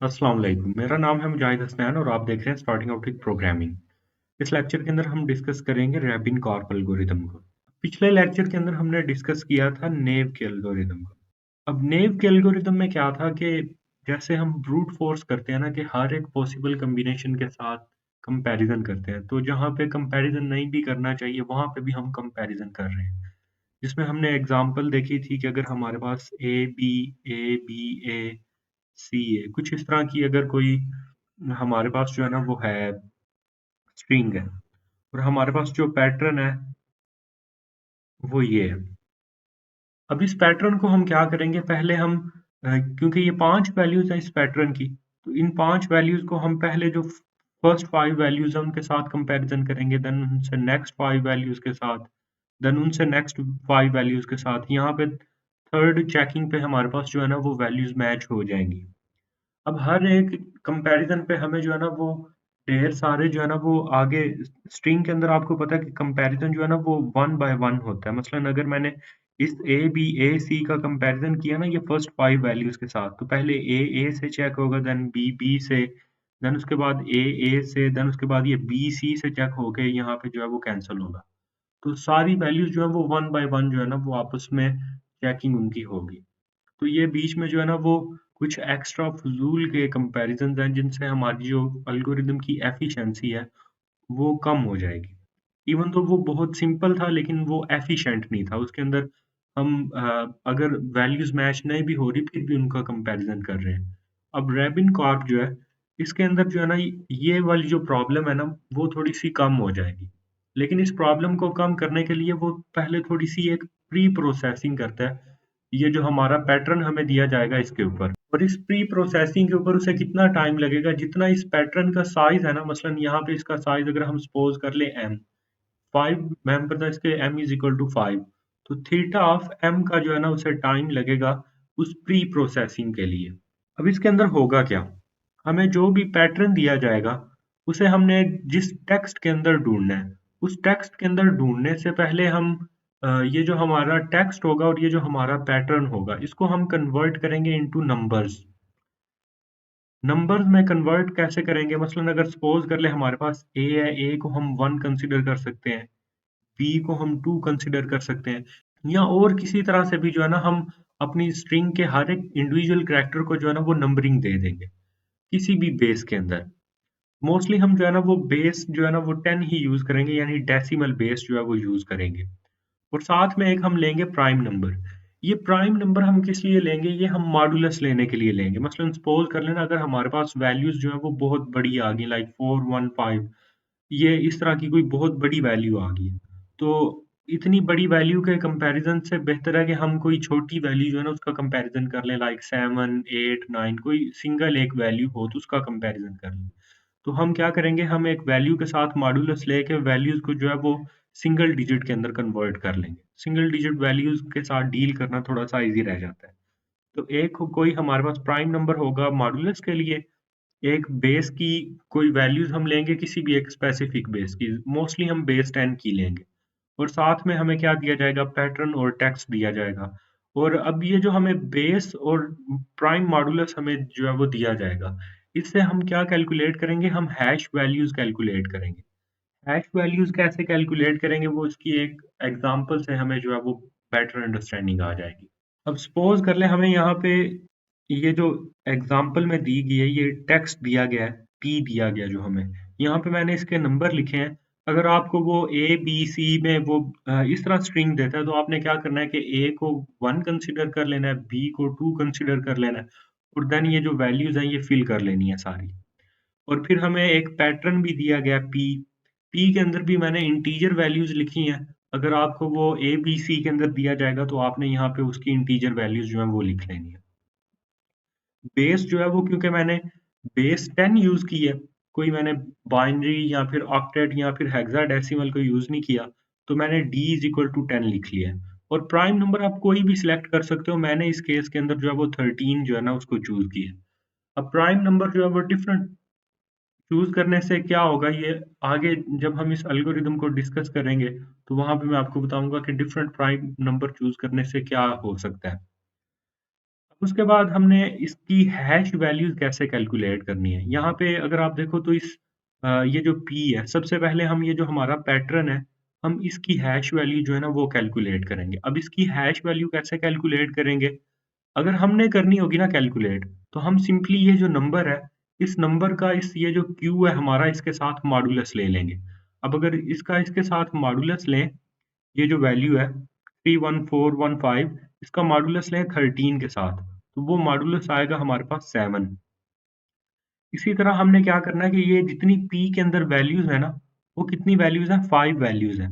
अस्सलाम वालेकुम। मेरा नाम है मुजाहिद हसनैन और आप देख रहे हैं स्टार्टिंग आउट विद प्रोग्रामिंग। इस लेक्चर के अंदर हम डिस्कस करेंगे रैबिन कार्प एल्गोरिदम को। पिछले लेक्चर के अंदर हमने डिस्कस किया था नेव के एल्गोरिदम को। अब नेव के एल्गोरिदम में क्या था कि जैसे हम ब्रूट फोर्स करते हैं ना कि हर एक पॉसिबल कॉम्बिनेशन के साथ कंपैरिजन करते हैं, तो जहाँ पे कंपैरिजन नहीं भी करना चाहिए वहाँ पे भी हम कंपैरिजन कर रहे हैं। जिसमें हमने एग्जांपल देखी थी कि अगर हमारे पास ए, सी है, कुछ इस तरह की अगर कोई हमारे पास जो है ना वो है स्ट्रिंग है और हमारे पास जो पैटर्न है वो ये है। अब इस पैटर्न को हम क्या करेंगे पहले हम क्योंकि ये 5 वैल्यूज़ हैं इस पैटर्न की, तो इन 5 वैल्यूज़ को हम पहले जो फर्स्ट 5 वैल्यूज़ हैं उनके साथ कंपैरिजन करेंगे, देन उनसे नेक्स्ट 5 वैल्यूज़ के साथ, देन उनसे नेक्स्ट 5 वैल्यूज़ के साथ। यहाँ पे थर्ड चेकिंग पे हमारे पास जो है ना वो वैल्यूज़ मैच हो जाएँगी। अब हर एक कंपैरिज़न पे हमें जो है ना वो ढेर सारे जो है ना वो आगे स्ट्रिंग के अंदर आपको पता है कि कंपैरिज़न जो है ना वो 1 बाय 1 होता है। मसलन अगर मैंने इस ए, सी का कंपैरिज़न किया ना ये फर्स्ट 5 वैल्यूज़ के साथ, तो पहले ए से चेक होगा, देन बी से, देन उसके बाद ए से, देन उसके बाद ये बी, सी से चेक होके यहाँ पे जो है वो कैंसल होगा। तो सारी वैल्यूज़ जो है वो 1 बाय 1 जो है ना वो आपस में चेकिंग उनकी होगी। तो ये बीच में जो है ना वो कुछ एक्स्ट्रा फ़ुज़ूल के कंपैरिज़न्स हैं जिनसे हमारी जो एल्गोरिदम की एफ़िशिएंसी है, वो कम हो जाएगी। इवन दो वो बहुत सिंपल था लेकिन वो एफ़िशिएंट नहीं था। उसके अंदर हम अगर वैल्यूज़ मैच नहीं भी हो रही फिर भी उनका कंपैरिज़न कर रहे हैं। अब रैबिन कार्प जो है, इसके अंदर जो है ना ये वाली जो प्रॉब्लम है ना, वो थोड़ी-सी कम हो जाएगी। लेकिन इस प्रॉब्लम को कम करने के लिए वो पहले थोड़ी-सी एक प्री प्रोसेसिंग करता है। ये जो हमारा पैटर्न हमें दिया जाएगा इसके ऊपर और इस प्री प्रोसेसिंग के ऊपर उसे कितना टाइम लगेगा जितना इस पैटर्न का साइज है ना, मसलन यहाँ पे इसका साइज अगर हम सपोज कर ले m 5 मैम पता है इसके m इज इक्वल टू 5, तो थीटा ऑफ m का जो है ना उसे टाइम लगेगा उस प्री प्रोसेसिंग के लिए। अब इसके अंदर होगा क्या, हमें जो भी पैटर्न दिया जाएगा उसे हमने जिस टेक्स्ट के अंदर ढूंढना है उस टेक्स्ट के अंदर ढूंढने से पहले हम ये जो हमारा टेक्स्ट होगा और ये जो हमारा पैटर्न होगा इसको हम कन्वर्ट करेंगे इनटू नंबर्स। नंबर्स में कन्वर्ट कैसे करेंगे, मसलन अगर सपोज कर ले हमारे पास ए है, ए को हम 1 कंसीडर कर सकते हैं, बी को हम 2 कंसीडर कर सकते हैं या और किसी तरह से भी जो है ना हम अपनी स्ट्रिंग के हर एक इंडिविजुअल कैरेक्टर को जो है ना वो नंबरिंग दे देंगे किसी भी बेस के अंदर। मोस्टली हम जो है ना वो बेस जो है ना वो 10 ही यूज़ करेंगे, यानी डेसिमल बेस जो है वो यूज़ करेंगे। और साथ में एक हम लेंगे प्राइम नंबर। ये प्राइम नंबर हम किस लिए लेंगे? ये हम मॉडुलस लेने के लिए लेंगे। मसलन सपोज़ कर लेना अगर हमारे पास वैल्यूज़ जो है वो बहुत बड़ी आ गई लाइक 415, ये इस तरह की कोई बहुत बड़ी वैल्यू आ गई है। तो इतनी बड़ी वैल्यू के कंपैरिज़न से बेहतर है कि हम कोई छोटी वैल्यू जो है ना उसका कंपैरिज़न कर लें, लाइक 7, 8, 9, कोई सिंगल एक वैल्यू हो तो उसका कंपैरिज़न कर लें। तो हम क्या करेंगे, हम एक वैल्यू के साथ मॉडुलस लेके वैल्यूज़ को जो है वो सिंगल डिजिट के अंदर कन्वर्ट कर लेंगे। सिंगल डिजिट वैल्यूज़ के साथ डील करना थोड़ा-सा ईज़ी रह जाता है। तो एक कोई हमारे पास प्राइम नंबर होगा मॉडुलस के लिए, एक बेस की कोई वैल्यूज़ हम लेंगे किसी भी एक स्पेसिफिक बेस की, मोस्टली हम बेस 10 की लेंगे और साथ में हमें क्या दिया जाएगा, पैटर्न और टेक्स्ट दिया जाएगा। और अब ये जो हमें बेस और प्राइम मॉडुलस हमें जो है वो दिया जाएगा, इससे हम क्या कैलकुलेट करेंगे, हम हैश वैल्यूज़ कैलकुलेट करेंगे। हैश वैल्यूज़ कैसे कैलकुलेट करेंगे वो इसकी एक एग्ज़ाम्पल से हमें जो है वो बेटर अंडरस्टैंडिंग आ जाएगी। अब सपोज़ कर लें हमें यहाँ पे ये जो एग्ज़ाम्पल में दी गई है, ये टेक्स्ट दिया गया है, P दिया गया जो हमें, यहाँ पे मैंने इसके नंबर लिखे हैं। अगर आपको वो A, B, C में वो इस तरह स्ट्रिंग देता है, तो आपने क्या करना है कि A को 1 कंसीडर कर लेना है, B को 2 कंसीडर कर लेना है और देन ये जो वैल्यूज़ हैं, ये फिल कर लेनी है सारी। और फिर हमें एक पैटर्न भी दिया गया P, P के अंदर भी मैंने इंटीजर वैल्यूज़ लिखी हैं। अगर आपको वो A, B, C के अंदर दिया जाएगा, तो आपने यहाँ पे उसकी इंटीजर वैल्यूज़ जो हैं, वो लिख लेनी है। बेस जो है वो क्योंकि मैंने बेस 10 यूज़ की है, कोई मैंने बाइनरी या फिर ऑक्टेट या फिर हेक्साडेसिमल को यूज़ नहीं किया, तो मैंने d इज़ इक्वल टू 10 लिख लिया है। और प्राइम नंबर आप कोई भी सिलेक्ट कर सकते हो, मैंने इस केस के अंदर जो है वो 13 जो है ना उसको चूज़ किया है। अब प्राइम नंबर जो है वो डिफरेंट चूज़ करने से क्या होगा, ये आगे जब हम इस एल्गोरिदम को डिस्कस करेंगे, तो वहाँ पे मैं आपको बताऊँगा कि डिफरेंट प्राइम नंबर चूज़ करने से क्या हो सकता है। उसके बाद हमने इसकी हैश वैल्यूज़ कैसे कैलकुलेट करनी है। यहाँ पे अगर आप देखो तो ये जो p है, सबसे पहले हम ये जो हमारा पैटर्न है, हम इसकी हैश वैल्यू जो है ना वो कैलकुलेट करेंगे। अब इसकी हैश वैल्यू कैसे कैलकुलेट करेंगे? अगर हमने करनी होगी ना कैलकुलेट, तो हम सिंपली ये जो नंबर है, इस नंबर का ये जो q है हमारा, इसके साथ मॉडुलस ले लेंगे। अब अगर इसका इसके साथ मॉडुलस लें, ये जो वैल्यू है 31415, इसका मॉडुलस लें 13 के साथ, तो वो मॉडुलस आएगा हमारे पास 7। इसी तरह हमने क्या करना है कि ये जितनी p के अंदर वैल्यूज़ है ना, वो कितनी वैल्यूज़ हैं? 5 वैल्यूज़ हैं।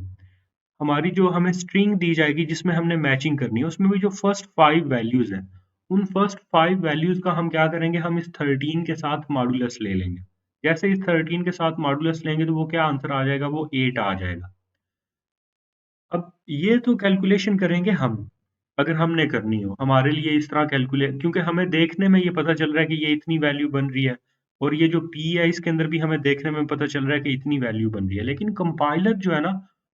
हमारी जो हमें स्ट्रिंग दी जाएगी जिसमें हमने मैचिंग करनी है, उसमें भी जो फर्स्ट 5 वैल्यूज़ हैं, उन फर्स्ट 5 वैल्यूज़ का हम क्या करेंगे, हम इस 13 के साथ मॉडुलस ले लेंगे। जैसे इस 13 के साथ मॉडुलस लेंगे तो वो क्या आंसर आ जाएगा, वो 8 आ जाएगा। अब ये तो कैलकुलेशन करेंगे हम, अगर हमने करनी हो। हमारे लिए इस तरह कैलकुलेट, क्योंकि हमें देखने में ये पता चल रहा है कि ये इतनी वैल्यू बन रही है, और ये जो p है इसके अंदर भी हमें देखने में पता चल रहा है कि इतनी वैल्यू बन रही है। लेकिन कंपाइलर जो है ना,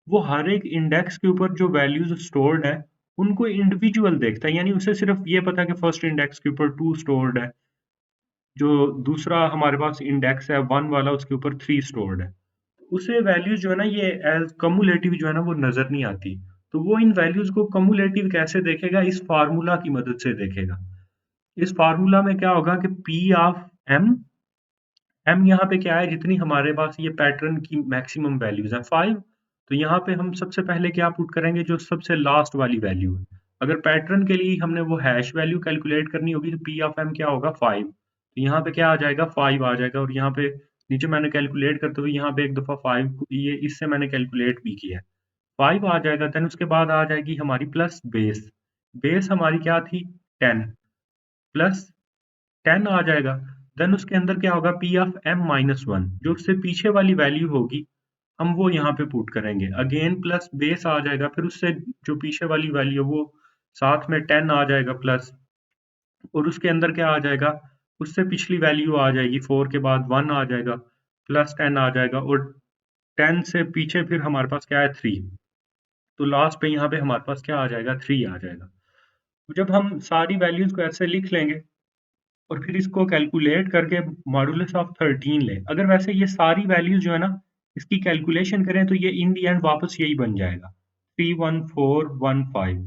वो हर एक इंडेक्स के ऊपर जो वैल्यूज़ स्टोर्ड है, उनको इंडिविजुअल देखता है। यानी उसे सिर्फ़ ये पता है कि फर्स्ट इंडेक्स के ऊपर 2 स्टोर्ड है, जो दूसरा हमारे पास इंडेक्स है 1 वाला, उसके ऊपर 3 स्टोर्ड है। उसे वैल्यूज़ जो है ना ये एज़ कम्युलेटिव जो है ना वो नज़र नहीं आती। तो वो इन वैल्यूज़ को कम्युलेटिव कैसे देखेगा? इस फ़ॉर्मूला की मदद से देखेगा। इस फ़ॉर्मूला में क्या होगा कि P ऑफ m, m यहाँ पे क्या है, जितनी हमारे पास ये पैटर्न की मैक्सिमम वैल्यूज़ हैं 5, तो यहाँ पे हम सबसे पहले क्या पुट करेंगे, जो सबसे लास्ट वाली वैल्यू है। अगर पैटर्न के लिए हमने वो हैश वैल्यू कैलकुलेट करनी होगी तो P ऑफ m क्या होगा, 5। तो यहाँ पे क्या आ जाएगा, 5 आ जाएगा, और यहाँ पे नीचे मैंने कैलकुलेट करते हुए यहाँ पे एक दफ़ा 5 ये इससे मैंने कैलकुलेट भी किया है। 5 आ जाएगा, देन उसके बाद आ जाएगी हमारी प्लस बेस। बेस हमारी क्या थी, 10, प्लस 10 आ जाएगा। देन उसके अंदर क्या होगा, P ऑफ m माइनस 1, जो उससे पीछे वाली वैल्यू होगी, हम वो यहाँ पे पुट करेंगे। अगेन प्लस बेस आ जाएगा, फिर उससे जो पीछे वाली वैल्यू है वो साथ में 10 आ जाएगा प्लस, और उसके अंदर क्या आ जाएगा, उससे पिछली वैल्यू आ जाएगी, 4 के बाद 1 आ जाएगा, प्लस 10 आ जाएगा, और 10 से पीछे फिर हमारे पास क्या है, 3। तो लास्ट पे यहाँ पे हमारे पास क्या आ जाएगा, 3 आ जाएगा। तो जब हम सारी वैल्यूज़ को ऐसे लिख लेंगे और फिर इसको कैलकुलेट करके मॉडुलस ऑफ 13 लें। अगर वैसे ये सारी वैल्यूज़ जो है ना, इसकी कैलकुलेशन करें तो ये इन द एंड वापस यही बन जाएगा, 31415।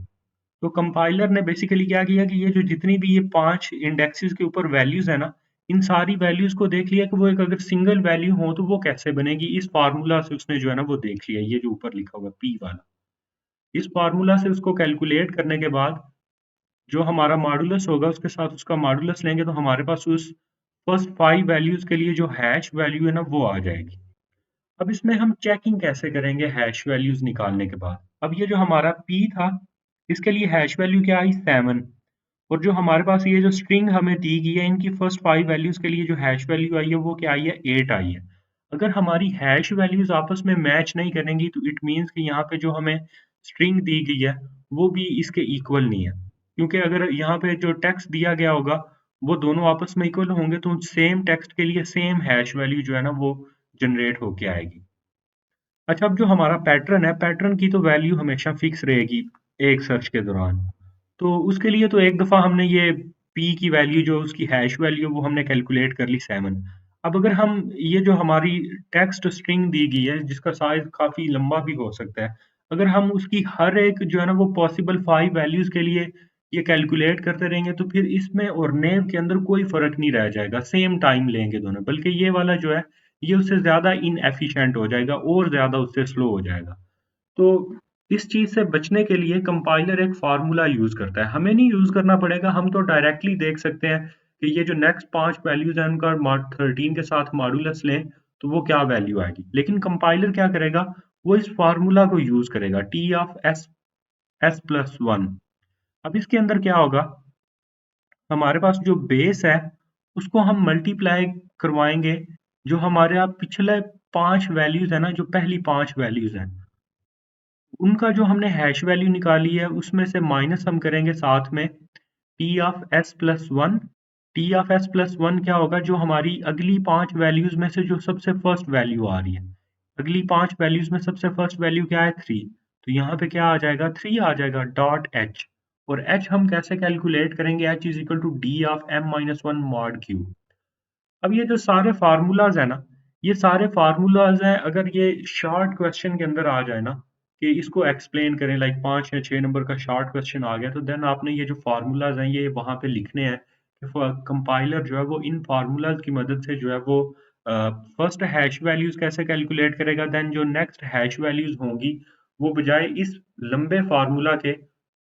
तो कंपाइलर ने बेसिकली क्या किया कि ये जो जितनी भी ये 5 इंडेक्सेस के ऊपर वैल्यूज़ है ना, इन सारी वैल्यूज़ को देख लिया कि वो एक अगर सिंगल वैल्यू हो तो वो कैसे बनेगी। इस फ़ॉर्मूला से उसने जो है ना वो देख लिया, ये जो ऊपर लिखा हुआ है P वाला। इस फ़ॉर्मूला से उसको कैलकुलेट करने के बाद जो हमारा मॉडुलस होगा उसके साथ उसका मॉडुलस लेंगे तो हमारे पास उस फर्स्ट 5 वैल्यूज़ के लिए जो हैश वैल्यू है ना वो आ जाएगी। अब इसमें हम चेकिंग कैसे करेंगे हैश वैल्यूज़ निकालने के बाद? अब ये जो हमारा P था, इसके लिए हैश वैल्यू क्या आई, 7, और जो हमारे पास ये जो स्ट्रिंग हमें दी गई है, इनकी फर्स्ट 5 वैल्यूज़ के लिए जो हैश वैल्यू आई है वो क्या आई है, 8 आई है। अगर हमारी हैश वैल्यूज़ आपस में मैच नहीं करेंगी तो इट मीन्स कि यहाँ पे जो हमें स्ट्रिंग दी गई है, वो भी इसके इक्वल नहीं है। क्योंकि अगर यहाँ पे जो टेक्स्ट दिया गया होगा, वो दोनों आपस में इक्वल होंगे तो सेम टेक्स्ट के लिए सेम हैश वैल्यू जो है ना वो जनरेट होके आएगी। अच्छा, अब जो हमारा पैटर्न है, पैटर्न की तो वैल्यू हमेशा फिक्स रहेगी एक सर्च के दौरान। तो उसके लिए तो एक दफ़ा हमने ये p की वैल्यू जो उसकी हैश वैल्यू वो हमने कैलकुलेट कर ली 7। अब अगर हम ये जो हमारी टेक्स्ट स्ट्रिंग दी गई है जिसका साइज़ काफ़ी लंबा भी हो सकता है, अगर हम उसकी हर एक जो है ना वो पॉसिबल 5 वैल्यूज़ के लिए ये कैलकुलेट करते रहेंगे तो फिर इसमें और नेव के अंदर कोई फ़र्क नहीं रह जाएगा, सेम टाइम लेंगे दोनों। बल्कि ये वाला जो है, ये उससे ज़्यादा इनएफ़िशिएंट हो जाएगा और ज़्यादा उससे स्लो हो जाएगा। तो इस चीज़ से बचने के लिए कंपाइलर एक फ़ॉर्मूला यूज़ करता है। हमें नहीं यूज़ करना पड़ेगा, हम तो डायरेक्टली देख सकते हैं कि ये जो नेक्स्ट 5 वैल्यूज़ हैं उनका मॉड 13 के साथ मॉडुलस लें, तो वो क्या वैल्यू आएगी। लेकिन कंपाइलर क्या करेगा, वो इस फ़ॉर्मूला को यूज़ करेगा, T ऑफ S प्लस 1। अब इसके अंदर क्या होगा, हमारे पास जो बेस है, उसको हम मल्टीप्लाई करवाएँगे, जो हमारे आप पिछले 5 वैल्यूज़ हैं ना, जो पहली 5 वैल्यूज़ हैं, उनका जो हमने हैश वैल्यू निकाली है उसमें से माइनस हम करेंगे साथ में T of S plus 1। T of S plus 1 क्या होगा, जो हमारी अगली 5 वैल्यूज़ में से जो सबसे फर्स्ट वैल्यू आ रही है। अगली 5 वैल्यूज़ में सबसे फर्स्ट वैल्यू क्या है, 3। तो यहाँ पे क्या आ जाएगा, 3 आ जाएगा, डॉट H। और h हम कैसे कैलकुलेट करेंगे, h is equal to D of m minus one mod Q. अब ये जो सारे फार्मूलाज है ना, ये सारे फार्मूलाज हैं, अगर ये शॉर्ट क्वेश्चन के अंदर आ जाए ना कि इसको एक्सप्लेन करें, लाइक 5 या 6 नंबर का शॉर्ट क्वेश्चन आ गया, तो देन आपने ये जो फार्मूलाज हैं ये वहां पे लिखने हैं कि कंपाइलर जो है वो इन फार्मूलाज की मदद से जो है वो फर्स्ट हैश वैल्यूज कैसे कैलकुलेट करेगा, देन जो नेक्स्ट हैश वैल्यूज होंगी वो बजाय इस लंबे फार्मूला के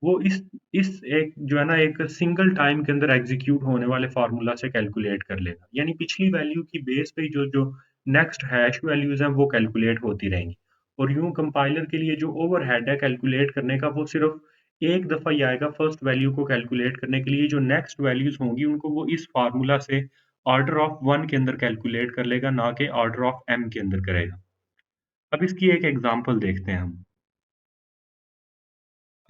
वो इस एक जो है ना एक सिंगल टाइम के अंदर एग्जीक्यूट होने वाले फार्मूला से कैलकुलेट कर लेगा। यानी पिछली वैल्यू की बेस पे जो जो नेक्स्ट हैश वैल्यूज हैं वो कैलकुलेट होती रहेंगी। और यूं कंपाइलर के लिए जो ओवरहेड है कैलकुलेट करने का, वो सिर्फ एक दफा ही आएगा फर्स्ट वैल्यू को कैलकुलेट करने के लिए। जो नेक्स्ट वैल्यूज होंगी उनको वो इस फार्मूला से ऑर्डर ऑफ वन के अंदर कैलकुलेट कर लेगा, ना कि ऑर्डर ऑफ एम के अंदर करेगा। अब इसकी एक एग्जांपल देखते हैं हम।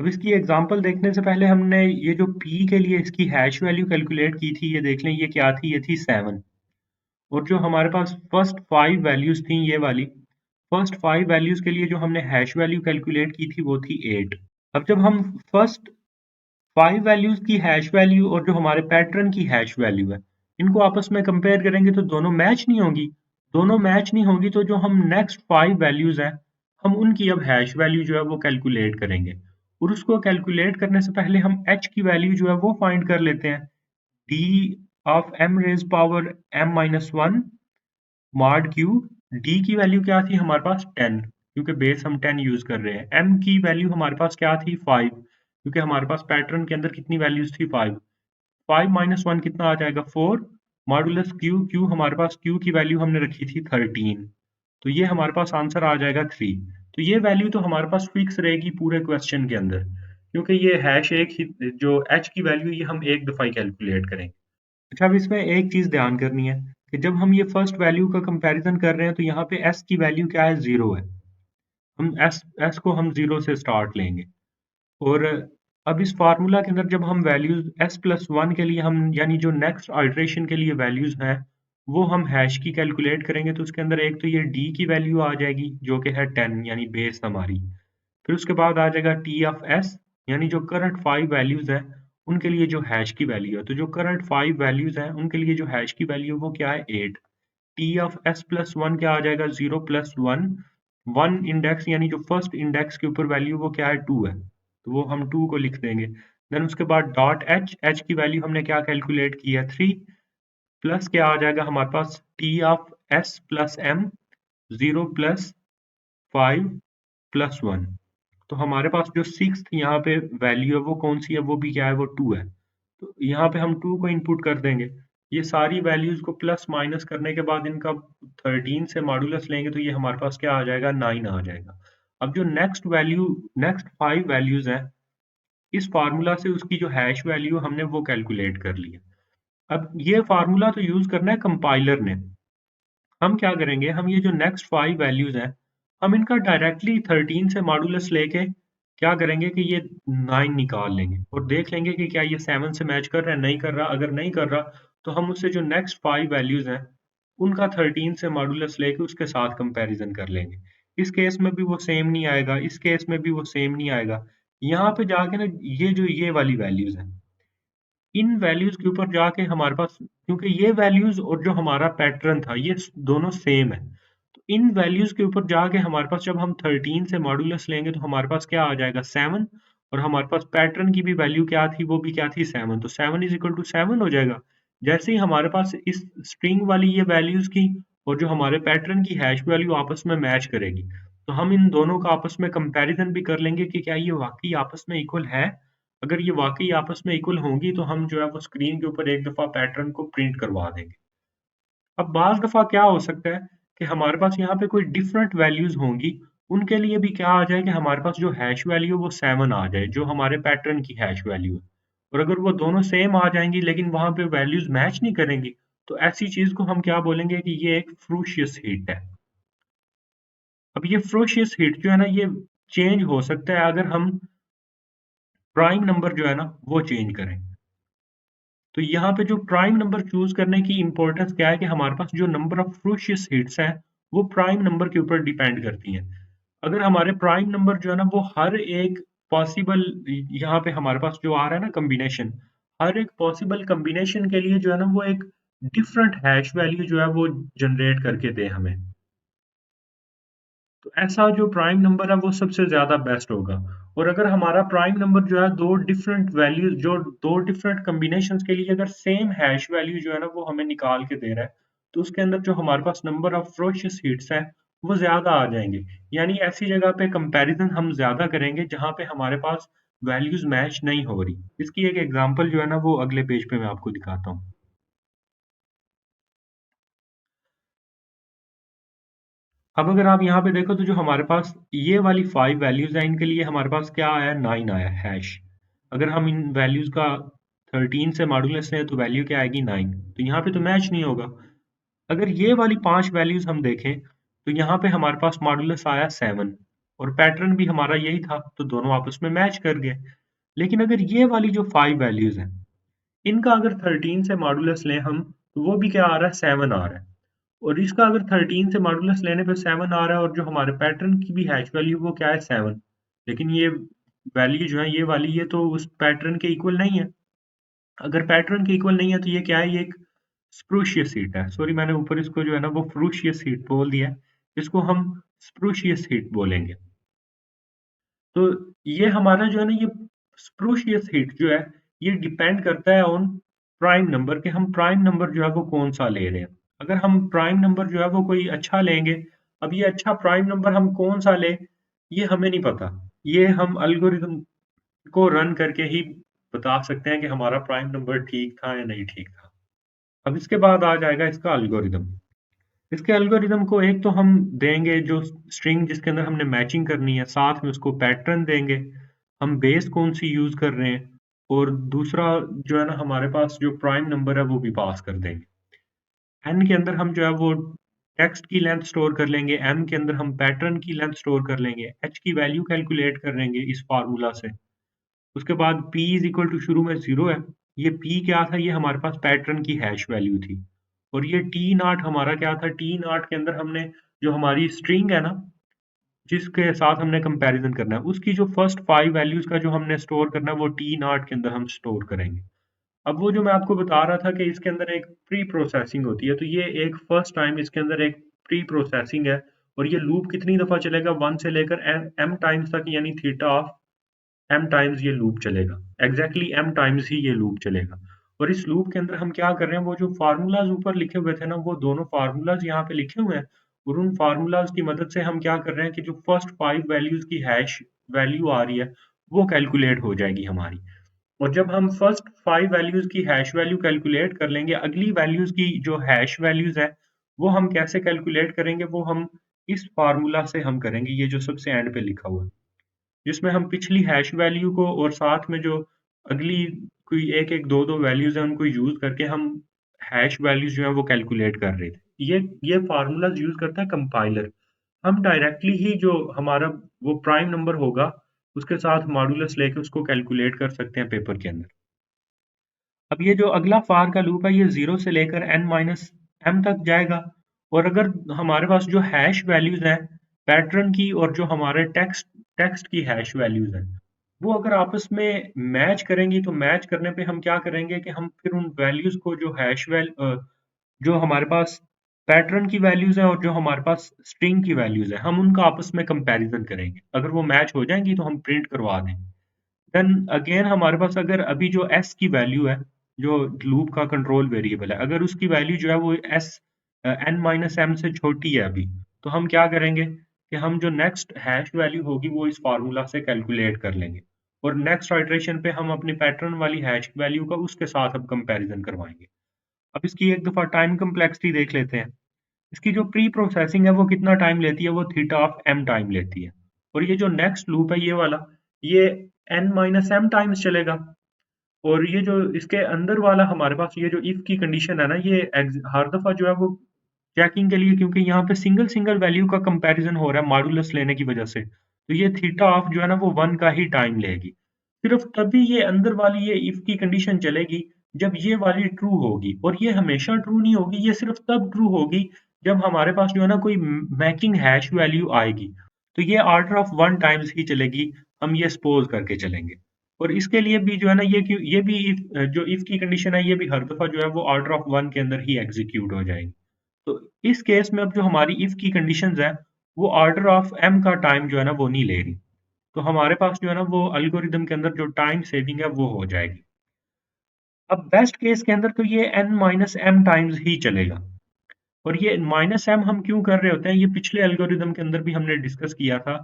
अब इसकी एग्जांपल देखने से पहले हमने ये जो p के लिए इसकी हैश वैल्यू कैलकुलेट की थी, ये देख लें ये क्या थी, ये थी 7। और जो हमारे पास फर्स्ट 5 वैल्यूज थी ये वाली, फर्स्ट 5 वैल्यूज के लिए जो हमने हैश वैल्यू कैलकुलेट की थी वो थी 8। अब जब हम फर्स्ट 5 वैल्यूज की हैश वैल्यू और जो हमारे पैटर्न की हैश वैल्यू है, इनको आपस में कंपेयर करेंगे तो दोनों मैच नहीं होंगी। दोनों मैच नहीं होंगी तो जो हम नेक्स्ट 5 वैल्यूज हैं, हम उनकी अब हैश वैल्यू जो है वो कैलकुलेट करेंगे। और उसको कैलकुलेट करने से पहले हम h की वैल्यू जो है वो फाइंड कर लेते हैं। d of m raise power m minus one mod q। d की वैल्यू क्या थी हमारे पास 10, क्योंकि बेस हम 10 यूज कर रहे हैं। m की वैल्यू हमारे पास क्या थी 5, क्योंकि हमारे पास पैटर्न के अंदर कितनी वैल्यूज थी 5। 5 माइनस वन कितना आ जाएगा 4। मॉडुलस q, q हमारे पास q की वैल्यू हमने रखी थी 13, तो ये हमारे पास आंसर आ जाएगा 3। तो ये वैल्यू तो हमारे पास फिक्स रहेगी पूरे क्वेश्चन के अंदर, क्योंकि ये हैश एक ही, जो h की वैल्यू ये हम एक दफा ही कैलकुलेट करेंगे। अच्छा, अब इसमें एक चीज ध्यान करनी है कि जब हम ये फर्स्ट वैल्यू का कंपैरिजन कर रहे हैं तो यहाँ पे s की वैल्यू क्या है, 0 है। हम s को हम 0 से स्टार्ट लेंगे। और अब इस फार्मूला के अंदर जब हम वैल्यूज s प्लस वन के लिए हम, यानी जो नेक्स्ट आइटरेशन के लिए वैल्यूज हैं, वो हम हैश की कैलकुलेट करेंगे, तो उसके अंदर एक तो ये d की वैल्यू आ जाएगी जो कि है 10, यानी बेस हमारी। फिर उसके बाद आ जाएगा टी ऑफ एस, यानी जो करंट 5 वैल्यूज है उनके लिए जो हैश की वैल्यू है। तो जो करंट 5 वैल्यूज हैं उनके लिए जो हैश की वैल्यू है वो क्या है, 8। T of S plus one क्या आ जाएगा, 0 प्लस वन। वन इंडेक्स यानी जो फर्स्ट इंडेक्स के ऊपर वैल्यू वो क्या है, 2 है, तो वो हम 2 को लिख देंगे। देन उसके बाद डॉट एच, एच की वैल्यू हमने क्या कैलकुलेट की है, 3। प्लस क्या आ जाएगा हमारे पास, T of S plus M, 0 plus 5 plus one. तो हमारे पास जो सिक्स्थ यहाँ पे वैल्यू है वो कौन सी है, वो भी क्या है, वो 2 है। तो यहाँ पे हम 2 को इनपुट कर देंगे। ये सारी वैल्यूज को प्लस माइनस करने के बाद इनका 13 से मॉडुलस लेंगे तो ये हमारे पास क्या आ जाएगा, 9 आ जाएगा। अब जो नेक्स्ट वैल्यू, नेक्स्ट 5 वैल्यूज हैं, इस फार्मूला से उसकी जो हैश वैल्यू हमने वो कैलकुलेट कर लिया। अब ये फार्मूला तो यूज करना है कंपाइलर ने। हम क्या करेंगे, हम ये जो नेक्स्ट 5 वैल्यूज हैं, हम इनका डायरेक्टली 13 से मॉडुलस लेके क्या करेंगे कि ये 9 निकाल लेंगे और देख लेंगे कि क्या ये 7 से मैच कर रहा है, नहीं कर रहा। अगर नहीं कर रहा तो हम उससे जो नेक्स्ट 5 वैल्यूज हैं उनका 13 से मॉडुलस लेके उसके साथ कंपैरिजन कर लेंगे। इस केस में भी वो सेम नहीं आएगा, इस केस में भी वो सेम नहीं आएगा। यहाँ पे जाके ना ये जो ये वाली वैल्यूज हैं, इन वैल्यूज के ऊपर जाके हमारे पास, क्योंकि ये वैल्यूज और जो हमारा पैटर्न था ये दोनों सेम है, तो इन वैल्यूज के ऊपर जाके हमारे पास जब हम 13 से मॉडुलस लेंगे तो हमारे पास क्या आ जाएगा, 7। और हमारे पास पैटर्न की भी वैल्यू क्या थी, वो भी क्या थी, 7। तो 7 इज इक्वल टू 7 हो जाएगा। जैसे ही हमारे पास इस स्ट्रिंग वाली ये वैल्यूज की और जो हमारे पैटर्न की हैश वैल्यू आपस में मैच करेगी, तो हम इन दोनों का आपस में कंपैरिजन भी कर लेंगे कि क्या ये वाकई आपस में इक्वल है। अगर ये वाकई आपस में इक्वल होंगी तो हम जो है वो स्क्रीन के ऊपर एक दफा पैटर्न को प्रिंट करवा देंगे। अब बाज दफा क्या हो सकता है कि हमारे पास यहाँ पे कोई डिफरेंट वैल्यूज होंगी, उनके लिए भी क्या आ जाए कि हमारे पास जो हैश वैल्यू वो 7 आ जाए, जो हमारे पैटर्न की हैश वैल्यू है। और अगर वो दोनों सेम आ जाएंगी लेकिन वहां पे वैल्यूज मैच नहीं करेंगी, तो ऐसी चीज को हम क्या बोलेंगे कि ये एक फ्रूशियस हिट है। अब ये फ्रूशियस हिट जो है ना, ये चेंज हो सकता है अगर हम प्राइम नंबर जो है ना वो चेंज करें। तो यहाँ पे जो प्राइम नंबर चूज करने की इंपॉर्टेंस क्या है कि हमारे पास जो नंबर ऑफ फ्रूशियस हिट्स हैं वो प्राइम नंबर के ऊपर डिपेंड करती हैं। अगर हमारे प्राइम नंबर जो है ना वो हर एक पॉसिबल यहाँ पे हमारे पास जो आ रहा है ना कॉम्बिनेशन, हर एक पॉसिबल कॉम्बिनेशन के लिए जो है ना वो एक डिफरेंट हैश वैल्यू जो है वो जनरेट करके दे हमें। तो ऐसा जो प्राइम नंबर है वो सबसे ज़्यादा बेस्ट होगा। और अगर हमारा प्राइम नंबर जो है 2 डिफरेंट वैल्यूज़ जो 2 डिफरेंट कॉम्बिनेशंस के लिए अगर सेम हैश वैल्यू जो है ना वो हमें निकाल के दे रहा है, तो उसके अंदर जो हमारे पास नंबर ऑफ फरोशियस हिट्स हैं, वो ज़्यादा आ जाएँगे। यानी ऐसी जगह पे कंपैरिज़न हम ज़्यादा करेंगे जहाँ पे हमारे पास वैल्यूज़ मैच नहीं हो रही। इसकी एक एग्ज़ाम्पल जो है ना वो अगले पेज पे मैं आपको दिखाता हूँ। अब अगर आप यहाँ पे देखो तो जो हमारे पास ये वाली 5 वैल्यूज़ हैं, इनके लिए हमारे पास क्या आया 9 आया हैश। अगर हम इन वैल्यूज़ का 13 से मॉडुलस लें तो वैल्यू क्या आएगी 9। तो यहाँ पे तो मैच नहीं होगा। अगर ये वाली 5 वैल्यूज़ हम देखें तो यहाँ पे हमारे पास मॉडुलस आया 7 और पैटर्न भी हमारा यही था, तो दोनों आपस में मैच कर गए। लेकिन अगर ये वाली जो 5 वैल्यूज़ हैं, इनका अगर 13 से मॉडुलस लें हम, तो वो भी क्या आ रहा है 7 आ रहा है। और इसका अगर 13 से मॉडुलस लेने पे 7 आ रहा है और जो हमारे पैटर्न की भी हैश वैल्यू वो क्या है 7। लेकिन ये वैल्यू जो है ये वाली ये तो उस पैटर्न के इक्वल नहीं है। अगर पैटर्न के इक्वल नहीं है तो ये क्या है, ये एक स्प्रूशियस हीट है। सॉरी मैंने ऊपर इसको जो है ना वो फ्रूशियस हीट बोल दिया है। इसको हम स्प्रूशियस हीट बोलेंगे। तो ये हमारा जो है ना ये स्प्रूशियस हीट जो है ये डिपेंड करता है ऑन प्राइम नंबर कि हम प्राइम नंबर जो है वो कौन सा ले रहे हैं। अगर हम प्राइम नंबर जो है वो कोई अच्छा लेंगे, अब ये अच्छा प्राइम नंबर हम कौन सा ले ये हमें नहीं पता। ये हम एल्गोरिथम को रन करके ही बता सकते हैं कि हमारा प्राइम नंबर ठीक था या नहीं ठीक था। अब इसके बाद आ जाएगा इसका एल्गोरिदम। इसके एल्गोरिदम को एक तो हम देंगे जो स्ट्रिंग जिसके अंदर हमने मैचिंग करनी है, साथ में उसको पैटर्न देंगे, हम बेस कौन-सी यूज़ कर रहे हैं और दूसरा जो है ना हमारे पास जो प्राइम नंबर है वो भी पास कर देंगे। n के अंदर हम जो है वो टेक्स्ट की लेंथ स्टोर कर लेंगे, m के अंदर हम पैटर्न की लेंथ स्टोर कर लेंगे, h की वैल्यू कैलकुलेट कर लेंगे इस फ़ॉर्मूला से। उसके बाद p इज़ इक्वल टू शुरू में 0 है, ये p क्या था? ये हमारे पास पैटर्न की हैश वैल्यू थी। और ये टी नॉट हमारा क्या था? टी नॉट के अंदर हमने जो हमारी स्ट्रिंग है ना, जिसके साथ हमने कंपैरिज़न करना है, उसकी जो फर्स्ट 5 वैल्यूज़ का जो हमने स्टोर करना है, वो टी नॉट के अंदर हम स्टोर करेंगे। अब वो जो मैं आपको बता रहा था कि इसके अंदर एक प्री प्रोसेसिंग होती है, तो ये एक फर्स्ट टाइम इसके अंदर एक प्री प्रोसेसिंग है और ये लूप कितनी दफ़ा चलेगा 1 से लेकर m टाइम्स तक यानी थीटा ऑफ m टाइम्स ये लूप चलेगा। एग्ज़ैक्टली m टाइम्स ही ये लूप चलेगा। और इस लूप के अंदर हम क्या कर रहे हैं, वो जो फ़ॉर्मूलाज़ ऊपर लिखे हुए थे ना, वो दोनों फ़ॉर्मूलाज़ यहाँ पे लिखे हुए हैं और उन फ़ॉर्मूलाज़ की मदद से हम क्या कर रहे हैं कि जो फर्स्ट 5 वैल्यूज़ की हैश वैल्यू आ रही है, वो कैलकुलेट हो जाएगी हमारी। और जब हम फर्स्ट 5 वैल्यूज़ की हैश वैल्यू कैलकुलेट कर लेंगे, अगली वैल्यूज़ की जो हैश वैल्यूज़ है, वो हम कैसे कैलकुलेट करेंगे, वो हम इस फ़ॉर्मूला से हम करेंगे, ये जो सबसे एंड पे लिखा हुआ है। जिसमें हम पिछली हैश वैल्यू को और साथ में जो अगली कोई 1-1, 2-2 वैल्यूज़ हैं, उनको यूज़ करके हम हैश वैल्यूज़ जो हैं, वो कैलकुलेट कर रहे थे। ये फ़ॉर्मूलाज़ यूज़ करता है कंपाइलर। हम डायरेक्टली ही जो हमारा वो प्राइम नंबर होगा, उसके साथ मॉडुलस लेके उसको कैलकुलेट कर सकते हैं पेपर के अंदर। अब ये जो अगला फ़ॉर का लूप है, ये 0 से लेकर n-m तक जाएगा और अगर हमारे पास जो हैश वैल्यूज़ हैं, पैटर्न की और जो हमारे टेक्स्ट टेक्स्ट की हैश वैल्यूज़ हैं, वो अगर आपस में मैच करेंगी, तो मैच करने पे हम क्या करेंगे कि हम फिर उन वैल्यूज़ को जो जो हमारे पास पैटर्न की वैल्यूज़ हैं और जो हमारे पास स्ट्रिंग की वैल्यूज़ हैं, हम उनका आपस में कंपैरिज़न करेंगे। अगर वो मैच हो जाएँगी, तो हम प्रिंट करवा देंगे। देन अगेन हमारे पास अगर अभी जो s की वैल्यू है, जो लूप का कंट्रोल वेरिएबल है, अगर उसकी वैल्यू जो है वो n-m से छोटी है अभी, तो हम क्या करेंगे कि हम जो नेक्स्ट हैश वैल्यू होगी वो इस फ़ॉर्मूला से कैलकुलेट कर लेंगे और नेक्स्ट आइटरेशन पे हम अपनी पैटर्न वाली हैश वैल्यू का उसके साथ अब कंपैरिज़न करवाएँगे। अब इसकी एक दफ़ा टाइम कॉम्प्लेक्सिटी देख लेते हैं। इसकी जो प्री प्रोसेसिंग है वो कितना टाइम लेती है, वो थीटा ऑफ m टाइम लेती है। और ये जो नेक्स्ट लूप है ये वाला, ये n-m टाइम्स चलेगा। और ये जो इसके अंदर वाला हमारे पास ये जो इफ की कंडीशन है ना, ये हर दफा जो है वो चेकिंग के लिए, क्योंकि यहाँ पे सिंगल सिंगल वैल्यू का कंपैरिजन हो रहा है मॉडुलस लेने की वजह से, तो ये थीटा ऑफ जो है ना वो 1 का ही टाइम लेगी। सिर्फ तभी ये अंदर वाली ये इफ की कंडीशन चलेगी जब ये वाली ट्रू होगी, और ये हमेशा ट्रू नहीं होगी, ये सिर्फ तब ट्रू होगी जब हमारे पास जो है ना कोई मैचिंग हैश वैल्यू आएगी। तो ये ऑर्डर ऑफ 1 टाइम्स ही चलेगी, हम ये सपोज़ करके चलेंगे। और इसके लिए भी जो है ना ये भी जो इफ की कंडीशन है ये भी हर दफ़ा जो है वो ऑर्डर ऑफ 1 के अंदर ही एग्ज़ीक्यूट हो जाएगी। तो इस केस में अब जो हमारी इफ की कंडीशंस है, वो ऑर्डर ऑफ m का टाइम जो है ना वो नहीं ले रही। तो हमारे पास जो है ना वो एल्गोरिदम के अंदर जो टाइम सेविंग है वो हो जाएगी। अब बेस्ट केस के अंदर तो ये n-m टाइम्स ही चलेगा। और ये -m हम क्यों कर रहे होते हैं, ये पिछले एल्गोरिदम के अंदर भी हमने डिस्कस किया था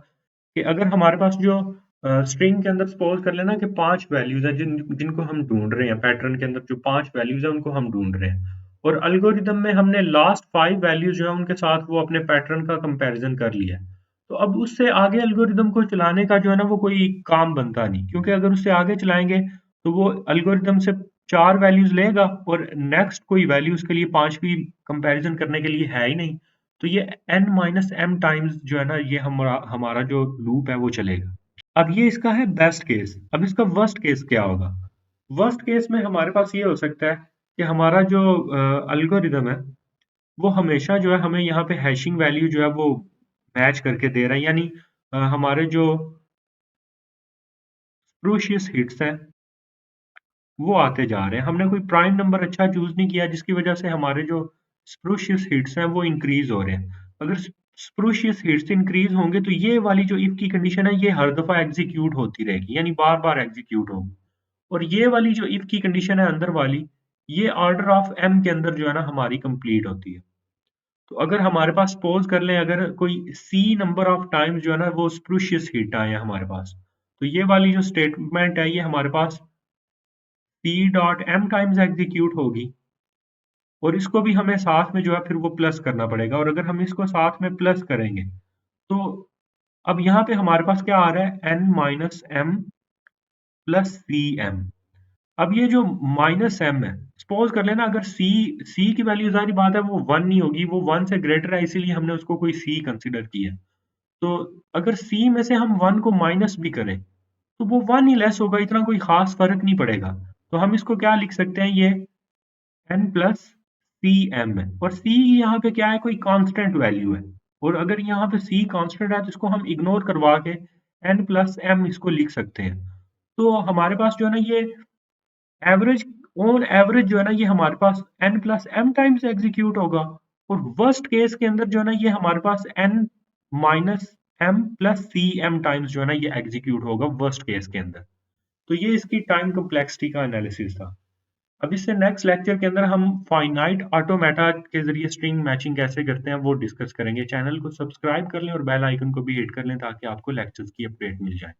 कि अगर हमारे पास जो स्ट्रिंग के अंदर सपोज़ कर लेना कि 5 वैल्यूज़ हैं जिनको हम ढूँढ रहे हैं, पैटर्न के अंदर जो 5 वैल्यूज़ हैं उनको हम ढूँढ रहे हैं। और एल्गोरिदम में हमने लास्ट 5 वैल्यूज़ जो है उनके साथ वो अपने पैटर्न का कंपैरिज़न कर लिया है। तो अब उससे आगे एल्गोरिदम को चलाने का जो है ना वो कोई काम बनता नहीं, क्योंकि अगर उससे आगे चलाएँगे तो वो एल्गोरिदम से 4 वैल्यूज़ लेगा और नेक्स्ट कोई वैल्यू उसके लिए 5वीं कंपैरिज़न करने के लिए है ही नहीं। तो ये n-m टाइम्स जो है ना ये हमारा हमारा जो लूप है वो चलेगा। अब ये इसका है बेस्ट केस। अब इसका वर्स्ट केस क्या होगा? वर्स्ट केस में हमारे पास ये हो सकता है कि हमारा जो एल्गोरिदम है, वो हमेशा जो है हमें यहाँ पे हैशिंग वैल्यू जो है वो मैच करके दे रहा है। यानी हमारे जो स्प्रूशियस हिट्स हैं, वो आते जा रहे हैं। हमने कोई प्राइम नंबर अच्छा चूज़ नहीं किया जिसकी वज़ह से हमारे जो स्प्रूशियस हिट्स हैं वो इंक्रीज़ हो रहे हैं। अगर स्प्रूशियस हिट्स इंक्रीज़ होंगे तो ये वाली जो इफ की कंडीशन है ये हर दफ़ा एग्ज़ीक्यूट होती रहेगी, यानी बार-बार एग्ज़ीक्यूट होगी। और ये वाली जो इफ की कंडीशन है अंदर वाली, ये ऑर्डर ऑफ m के अंदर जो है ना हमारी कंप्लीट होती है। तो अगर हमारे पास सपोज़ कर लें अगर कोई c नंबर ऑफ टाइम्स जो है ना वो स्प्रूशियस हिट आए हैं हमारे पास, तो ये वाली जो स्टेटमेंट है ये हमारे पास c dot m times execute होगी और इसको भी हमें साथ में जो है फिर वो प्लस करना पड़ेगा। और अगर हम इसको साथ में प्लस करेंगे, तो अब यहाँ पे हमारे पास क्या आ रहा है n minus m plus cm। अब ये जो माइनस m है, सपोज़ कर लेना अगर c की वैल्यू ज़ाहिर बात है वो 1 नहीं होगी, वो 1 से ग्रेटर है इसीलिए हमने उसको कोई c कंसीडर किया। तो अगर c में से हम 1 को माइनस भी करें, तो वो 1 ही लेस होगा, इतना कोई ख़ास फ़र्क नहीं पड़ेगा। तो हम इसको क्या लिख सकते हैं, ये n प्लस सी एम है। और c यहाँ पे क्या है, कोई कांस्टेंट वैल्यू है। और अगर यहाँ पे c कांस्टेंट है तो इसको हम इग्नोर करवा के n प्लस m इसको लिख सकते हैं। तो हमारे पास जो है ना ये एवरेज ऑन एवरेज जो है ना ये हमारे पास n plus m times execute होगा। और वर्स्ट केस के अंदर जो है ना ये हमारे पास n minus m plus C M times जो है ना ये एग्जीक्यूट होगा वर्स्ट केस के अंदर। तो ये इसकी टाइम कम्प्लेक्सिटी का एनालिसिस था। अब इससे नेक्स्ट लेक्चर के अंदर हम फाइनाइट ऑटोमेटा के जरिए स्ट्रिंग मैचिंग कैसे करते हैं वो डिस्कस करेंगे। चैनल को सब्सक्राइब कर लें और बेल आइकन को भी हिट कर लें ताकि आपको लेक्चर्स की अपडेट मिल जाए।